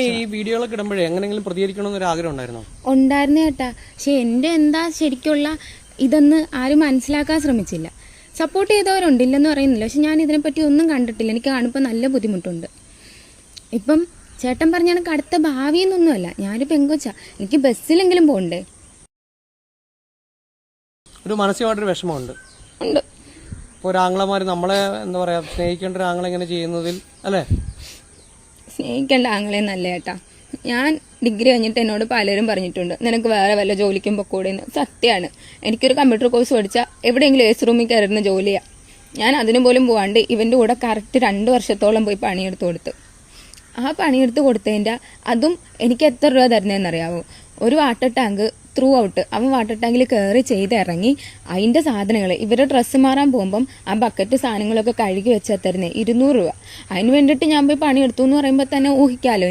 ഈ വീഡിയോകളൊക്കെ ഇടുമ്പോഴേ എങ്ങനെയെങ്കിലും പ്രതികരിക്കണമെന്നൊരു ആഗ്രഹം ഉണ്ടായിരുന്നോ? ഉണ്ടായിരുന്നു ചേട്ടാ. പക്ഷെ എൻ്റെ എന്താ ശരിക്കുള്ള ഇതെന്ന് ആരും മനസ്സിലാക്കാൻ ശ്രമിച്ചില്ല. സപ്പോർട്ട് ചെയ്തവരുണ്ട്, ഇല്ലെന്ന് പറയുന്നില്ല. പക്ഷെ ഞാൻ ഇതിനെപ്പറ്റി ഒന്നും കണ്ടിട്ടില്ല. എനിക്ക് കാണുമ്പോൾ നല്ല ബുദ്ധിമുട്ടുണ്ട്. ഇപ്പം ചേട്ടൻ പറഞ്ഞ കണക്ക് അടുത്ത ഭാവിയെന്നൊന്നുമല്ല, ഞാനൊരു പെങ്കൊച്ച, എനിക്ക് ബസ്സിലെങ്കിലും പോകണ്ടേ. ഒരു മാനസികമായിട്ടൊരു വിഷമമുണ്ട്. ഉണ്ട്. ഇപ്പോൾ ഒരാങ്ങളമാർ നമ്മളെ എന്താ പറയുക, സ്നേഹിക്കേണ്ട ഒരു ആങ്ങളെ ഇങ്ങനെ ചെയ്യുന്നതിൽ അല്ലേ? സ്നേഹിക്കേണ്ട ആങ്ങളെന്നല്ല ചേട്ടാ. ഞാൻ ഡിഗ്രി കഴിഞ്ഞിട്ട് എന്നോട് പലരും പറഞ്ഞിട്ടുണ്ട്, നിനക്ക് വേറെ വല്ല ജോലിക്കും പൊക്കൂടെന്ന്. സത്യമാണ്. എനിക്കൊരു കമ്പ്യൂട്ടർ കോഴ്സ് പഠിച്ചാൽ എവിടെയെങ്കിലും എ സി റൂമിൽ കയറുന്ന ജോലിയാണ്. ഞാൻ അതിനു പോലും പോകാണ്ട് ഇവൻ്റെ കൂടെ കറക്റ്റ് 2 വർഷത്തോളം പോയി പണിയെടുത്ത് കൊടുത്ത്. ആ പണിയെടുത്ത് കൊടുത്തതിൻ്റെ അതും എനിക്ക് എത്ര രൂപ തരുന്നതെന്നറിയാവോ? ഒരു വാട്ടർ ടാങ്ക് ത്രൂ ഔട്ട് അവൻ വാട്ടർ ടാങ്കിൽ കയറി ചെയ്തിറങ്ങി അതിൻ്റെ സാധനങ്ങൾ ഇവരുടെ ഡ്രസ്സ് മാറാൻ പോകുമ്പം ആ ബക്കറ്റ് സാധനങ്ങളൊക്കെ കഴുകി വെച്ചാൽ തരുന്നത് 200 രൂപ. അതിന് വേണ്ടിയിട്ട് ഞാൻ പോയി പണിയെടുത്തു എന്ന് പറയുമ്പോൾ തന്നെ ഊഹിക്കാമല്ലോ